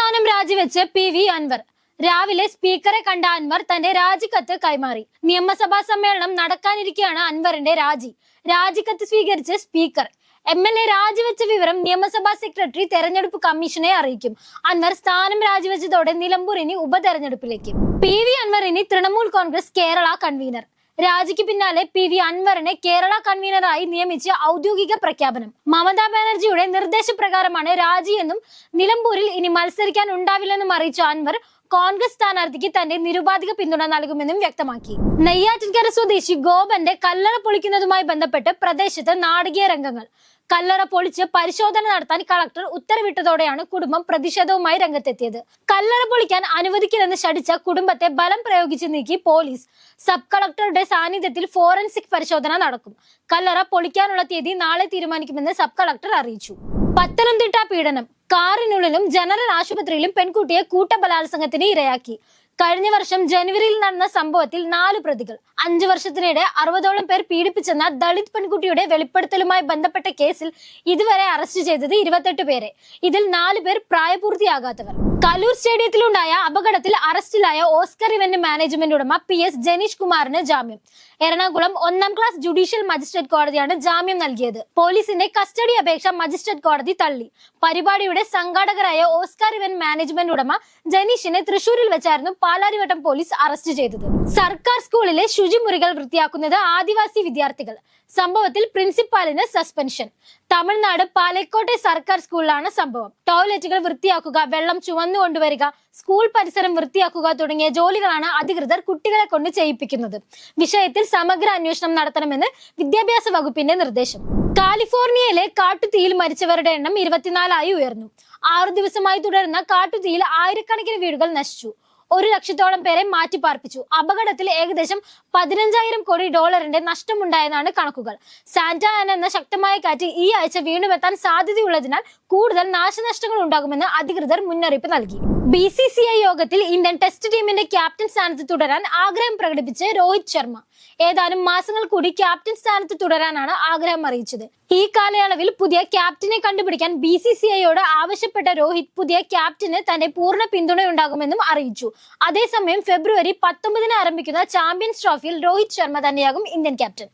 സ്ഥാനം രാജിവെച്ച് PV അൻവർ. രാവിലെ സ്പീക്കറെ കണ്ട അൻവർ തന്റെ രാജിക്കത്ത് കൈമാറി. നിയമസഭാ സമ്മേളനം നടക്കാനിരിക്കെയാണ് അൻവറിന്റെ രാജിക്കത്ത് സ്വീകരിച്ച് സ്പീക്കർ. MLA രാജിവെച്ച വിവരം നിയമസഭാ സെക്രട്ടറി തെരഞ്ഞെടുപ്പ് കമ്മീഷനെ അറിയിക്കും. അൻവർ സ്ഥാനം രാജിവെച്ചതോടെ നിലമ്പൂർ ഇനി ഉപതെരഞ്ഞെടുപ്പിലേക്ക്. PV അൻവർ ഇനി തൃണമൂൽ കോൺഗ്രസ് കേരള കൺവീനർ. രാജിക്ക് പിന്നാലെ PV അൻവറിനെ കേരള കൺവീനറായി നിയമിച്ച ഔദ്യോഗിക പ്രഖ്യാപനം. മമതാ ബാനർജിയുടെ നിർദ്ദേശപ്രകാരമാണ് രാജിയെന്നും നിലമ്പൂരിൽ ഇനി മത്സരിക്കാൻ ഉണ്ടാവില്ലെന്നും അറിയിച്ച അൻവർ കോൺഗ്രസ് സ്ഥാനാർത്ഥിക്ക് തന്റെ നിരുപാധിക പിന്തുണ നൽകുമെന്നും വ്യക്തമാക്കി. നെയ്യാറ്റിൻകര സ്വദേശി ഗോപന്റെ കല്ലറ പൊളിക്കുന്നതുമായി ബന്ധപ്പെട്ട് പ്രദേശത്ത് നാടകീയ രംഗങ്ങൾ. കല്ലറ പൊളിച്ച് പരിശോധന നടത്താൻ കളക്ടർ ഉത്തരവിട്ടതോടെയാണ് കുടുംബം പ്രതിഷേധവുമായി രംഗത്തെത്തിയത്. കല്ലറ പൊളിക്കാൻ അനുവദിക്കില്ലെന്ന് ശഠിച്ച കുടുംബത്തെ ബലം പ്രയോഗിച്ച് നീക്കി പോലീസ്. സബ് കളക്ടറുടെ സാന്നിധ്യത്തിൽ ഫോറൻസിക് പരിശോധന നടക്കും. കല്ലറ പൊളിക്കാനുള്ള തീയതി നാളെ തീരുമാനിക്കുമെന്ന് സബ് കളക്ടർ അറിയിച്ചു. പത്തനംതിട്ട പീഡനം. കാറിനുള്ളിലും ജനറൽ ആശുപത്രിയിലും പെൺകുട്ടിയെ കൂട്ടബലാത്സംഗത്തിന് ഇരയാക്കി. കഴിഞ്ഞ വർഷം ജനുവരിയിൽ നടന്ന സംഭവത്തിൽ 4 പ്രതികൾ. 5 വർഷത്തിനിടെ 60ഓളം പേർ പീഡിപ്പിച്ചെന്ന ദളിത് പെൺകുട്ടിയുടെ വെളിപ്പെടുത്തലുമായി ബന്ധപ്പെട്ട കേസിൽ ഇതുവരെ അറസ്റ്റ് ചെയ്തത് 28 പേരെ. ഇതിൽ 4 പേർ പ്രായപൂർത്തിയാകാത്തവർ. കലൂർ സ്റ്റേഡിയത്തിലുണ്ടായ അപകടത്തിൽ അറസ്റ്റിലായ ഓസ്കർ ഇവന്റ് മാനേജ്മെന്റ് ഉടമ PS ജനീഷ് കുമാറിന് ജാമ്യം. എറണാകുളം 1ാം ക്ലാസ് ജുഡീഷ്യൽ മജിസ്ട്രേറ്റ് കോടതിയാണ് ജാമ്യം നൽകിയത്. പോലീസിന്റെ കസ്റ്റഡി അപേക്ഷ മജിസ്ട്രേറ്റ് കോടതി തള്ളി. പരിപാടിയുടെ സംഘാടകരായ ഓസ്കർ ഇവന്റ് മാനേജ്മെന്റ് ഉടമ ജനീഷിനെ തൃശൂരിൽ വെച്ചായിരുന്നു പാലാരിവട്ടം പോലീസ് അറസ്റ്റ് ചെയ്തത്. സർക്കാർ സ്കൂളിലെ ശുചിമുറികൾ വൃത്തിയാക്കുന്നത് ആദിവാസി വിദ്യാർത്ഥികൾ. സംഭവത്തിൽ പ്രിൻസിപ്പാലിന് സസ്പെൻഷൻ. തമിഴ്നാട് പാലക്കോട്ടെ സർക്കാർ സ്കൂളിലാണ് സംഭവം. ടോയ്ലറ്റുകൾ വൃത്തിയാക്കുക, വെള്ളം ചുവന്നു കൊണ്ടുവരിക, സ്കൂൾ പരിസരം വൃത്തിയാക്കുക തുടങ്ങിയ ജോലികളാണ് അധികൃതർ കുട്ടികളെ കൊണ്ട് ചെയ്യിപ്പിക്കുന്നത്. വിഷയത്തിൽ സമഗ്ര അന്വേഷണം നടത്തണമെന്ന് വിദ്യാഭ്യാസ വകുപ്പിന്റെ നിർദ്ദേശം. കാലിഫോർണിയയിലെ കാട്ടുതീയിൽ മരിച്ചവരുടെ എണ്ണം 24 ഉയർന്നു. 6 ദിവസമായി തുടരുന്ന കാട്ടുതീയിൽ ആയിരക്കണക്കിന് വീടുകൾ നശിച്ചു. 1 ലക്ഷത്തോളം പേരെ മാറ്റിപ്പാർപ്പിച്ചു. അപകടത്തിൽ ഏകദേശം $15,000 കോടി നഷ്ടമുണ്ടായെന്നാണ് കണക്കുകൾ. സാന്റ ആന എന്ന ശക്തമായ കാറ്റ് ഈ ആഴ്ച വീണ്ടുമെത്താൻ സാധ്യതയുള്ളതിനാൽ കൂടുതൽ നാശനഷ്ടങ്ങൾ ഉണ്ടാകുമെന്ന് അധികൃതർ മുന്നറിയിപ്പ് നൽകി. BCCI യോഗത്തിൽ ഇന്ത്യൻ ടെസ്റ്റ് ടീമിന്റെ ക്യാപ്റ്റൻ സ്ഥാനത്ത് തുടരാൻ ആഗ്രഹം പ്രകടിപ്പിച്ച് രോഹിത് ശർമ്മ. ഏതാനും മാസങ്ങൾ കൂടി ക്യാപ്റ്റൻ സ്ഥാനത്ത് തുടരാനാണ് ആഗ്രഹം അറിയിച്ചത്. ഈ കാലയളവിൽ പുതിയ ക്യാപ്റ്റനെ കണ്ടുപിടിക്കാൻ BCCIയോട് ആവശ്യപ്പെട്ട രോഹിത് പുതിയ ക്യാപ്റ്റന് തന്റെ പൂർണ്ണ പിന്തുണയുണ്ടാകുമെന്നും അറിയിച്ചു. അതേസമയം ഫെബ്രുവരി 19 ആരംഭിക്കുന്ന ചാമ്പ്യൻസ് ട്രോഫിയിൽ രോഹിത് ശർമ്മ തന്നെയാകും ഇന്ത്യൻ ക്യാപ്റ്റൻ.